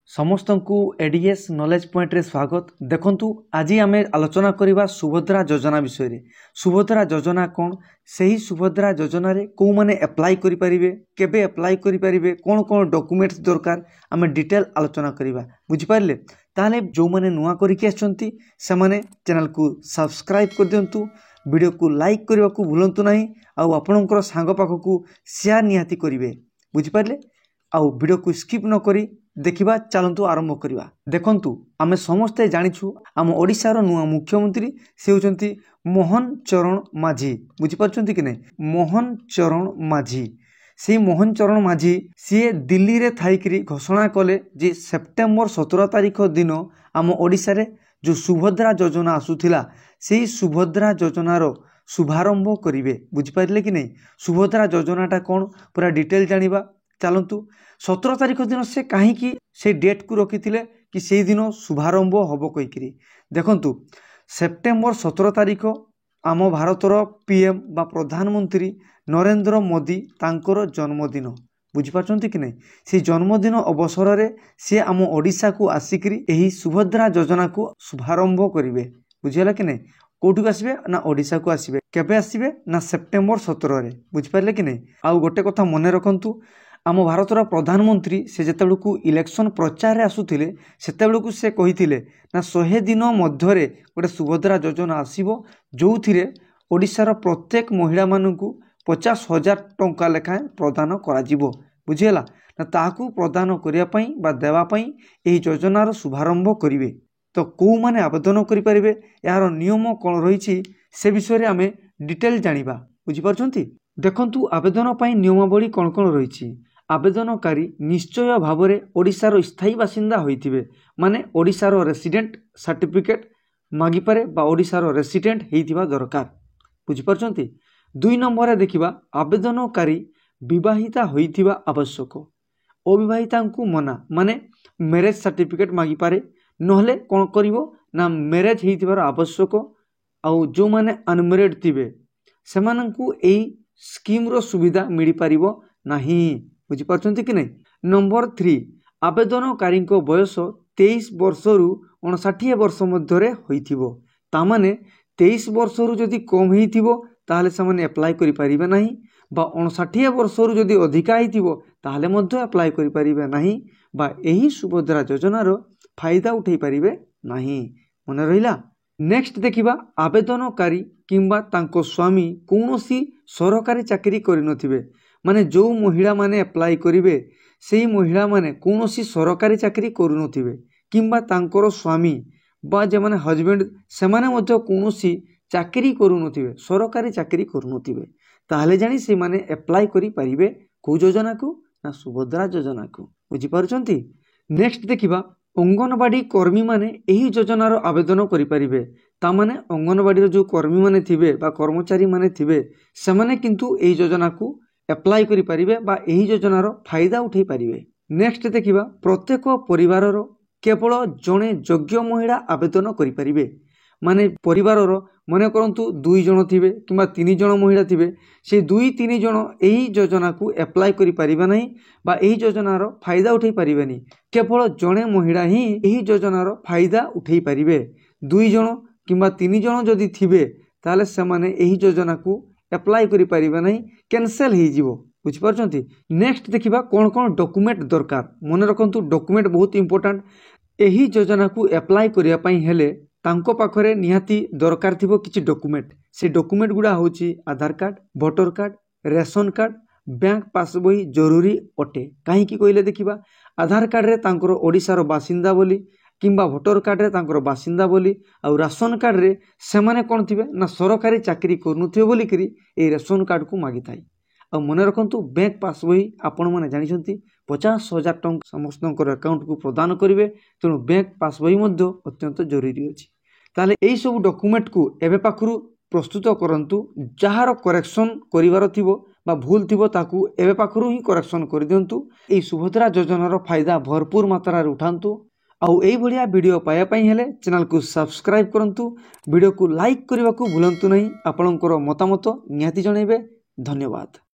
समस्त को ADS knowledge point रे स्वागत। देखंतु आज आम आलोचना करवा सुभद्रा योजना विषय रे। सुभद्रा योजना कौन, सही सुभद्रा योजना रे को माने अप्लाई करि परिबे, केबे अप्लाई करि परिबे, कौन कौन डॉक्यूमेंट्स दरकार आम डिटेल आलोचना करवा। बुझी पारले? ताले जो माने नुआ करिके आछंती से माने चैनल को सब्सक्राइब कर दियंतु, वीडियो को लाइक करने को भूलंतु नहीं, आउ आपणकर सांग पाखक शेयर निहाती करिवे। बुझी पारले? आउ वीडियो को स्किप न करी देखिबा, चलंतु आरंभ करिबा। देखंतु आमे समस्ते जानिछु आम ओडिशार नुआ मुख्यमंत्री से होचंती मोहन चरण माझी। बुझी पारछंती कि नहीं? मोहन चरण माझी। से मोहन चरण माझी सी दिल्ली रे थाइकरी घोषणा कले जे सेप्टेम्बर 17 तारिख दिन आम ओडिशा रे जो सुभद्रा योजना आसुथिला से सुभद्रा योजनार शुभारंभ करिवे। बुझी पारले कि नहीं? सुभद्रा योजनाटा कौन पूरा डिटेल जानिबा। चलतु 17 तारिख दिन से कहीं से डेट को रखी कि से दिन शुभारंभ हम कहीकि देखु सेप्टेम्बर 17 तारिख आम भारतर पीएम बा प्रधानमंत्री नरेंद्र मोदी तांकर जन्मदिन। बुझीपारछंती कि नहीं? से जन्मदिन अवसर में सी आम ओडिशा को आसिक यही सुभद्रा योजना को शुभारंभ करेंगे। बुझीगला कि नहीं? कौटू आसबे ना ओडिशा को आसबे। केबे आसबे ना सेप्टेम्बर 17 रे। बुझिपारे कि नहीं? आउ गोटे कथा मन रखंतु, आम भारतर प्रधानमंत्री से जिते को इलेक्शन प्रचार आसुथिले सेतेबेलकु से कहिथिले ना 100 दिन मध्यरे गोटे सुभद्रा योजना आसीबो, जो थिरे ओडिशार प्रत्येक महिला मानकु 50,000 टंका लेखाएं प्रदान कराजिबो। बुझिगला ना? ताकू प्रदान करिया पई बा देवा पई एही योजनार शुभारंभ करिवे। तो को माने आवेदन करि परिबे, यार नियम कोन रहिछि से विषय रे आमे डिटेल जानिबा। बुझि पारछंती? देखंतु आवेदन पई नियमावली कोन कोन रहिछि। आवेदनकारी निश्चय भाव में ओडिशार स्थायी बासिंदा होइथिबे, माने ओडिशार रेसिडेंट सर्टिफिकेट मागिपारे बा ओडिशार रेसिडेंट हेइथिबा दरकार। बुझि पारछंती? 2 नंबर रे देखिबा, आवेदनकारी विवाहिता होइथिबा आवश्यक। अविवाहितांकु मना, माने मैरेज सर्टिफिकेट मागिपारे, नहले कोन करिवो ना मैरेज हेइथिबार आवश्यक। आउ जो माने अनमैरिड थिबे सेमानंकु एई स्कीम रो सुविधा मिली पारिबो नाही। बुझी पारछंती कि नहीं? नंबर 3, आवेदनकारी बयस 23 वर्ष रु 59 वर्ष मध्य होइथिबो। तामाने 23 वर्ष रु जदि कम होइथिबो ताहले सामाने अप्लाई करि परिबे नाही, बा 59 वर्ष रु जदि अधिका होइथिबो ताहले मध्य अप्लाई करि परिबे नाही, बा एही सुभद्रा योजनार फायदा उठै परिबे नाही। मन रहिला? नेक्स्ट देखिबा, आवेदनकारी किंबा तांको स्वामी कौनसी सरकारी चाकरी करिनथिबे, माने जो महिला माने अप्लाई करिवे सेही महिला माने कौनसी सरकारी चाकरी करुनथिबे, किंबा तांकर स्वामी बा जे माने हजबैंड से माने मध्य कौनसी चाकरी करुनथिबे, सरकारी चाकरी करुनथिबे, ताहले जानी से माने अप्लाई करि परिबे को योजना को ना सुभद्रा योजना को। बुझी पारुछंती? नेक्स्ट देखिबा, अंगनवाड़ी कर्मी माने एही योजनार आवेदन करि परिबे। ता माने अंगनवाड़ी जो कर्मी माने थिबे बा कर्मचारी माने थिबे से माने किंतु एही योजना को अप्लाई करि परिबे बा एही योजनार फायदा उठै परिबे। नेक्स्ट देखिबा, प्रत्येक परिवारर केवल जणे योग्य महिला आवेदन करि परिबे। माने परिवारर मने करंतु 2 जण थिबे किंबा 3 जण महिला थिबे, से 2-3 जण एही योजना को अप्लाई करि परिबे नाही बा एही योजनार फायदा उठै परिबेनी। केवल जणे महिला ही एही योजनार फायदा उठै परिबे। 2 जण किंबा 3 जण जदि थिबे ताले से माने एही योजना को अप्लाई करि परिबे नाही, कैंसिल हो जिवो। बुझी पारछंती? नेक्स्ट देखिबा कोन कोन डॉक्यूमेंट दरकार। मन रखंतु डॉक्यूमेंट बहुत इंपोर्टेंट। एही योजना को अप्लाई करिया पई हेले तांको पाखरे निहाती दरकार थिबो किछि डॉक्यूमेंट। से डॉक्यूमेंट गुडा होछि Aadhaar card, voter card, ration card, bank पासबही जरूरी अटे। काहे कि कहले देखिबा, आधार कार्ड रे तांकर ओडिशार बासिंदा बोली किंबा वोटर कार्ड रे तांकर बासिंदा बोली, आउ राशन कार्ड रे सेमाने कोन थिबे ना सरकारी चाकरी करनुथिबे बोली करी ए रेशन कार्ड को मागी थाई। आ मन रखंतु, बैंक पासबही आपण माने जानिछंती 50,000 टंका समस्तकर अकाउंट को प्रदान करिवे, तेणु बैंक पासबही मध्य अत्यंत जरूरी अछि। ताले एई सब डॉक्यूमेंट को एबे पाखरु प्रस्तुत करंतु। जहार करेक्शन करिवार थिबो बा भूल थिबो ताकू एबे पाखरु ही करेक्शन करि दियंतु। एई सुभद्रा योजनार फायदा भरपूर मात्रा रे उठांतु। आउ एई भलिया वीडियो पाया पई हेले चैनल को सब्सक्राइब करंतु, वीडियो को लाइक करने को भूलंतु नहीं। आपणकर मतामत निहाती जणैबे। धन्यवाद।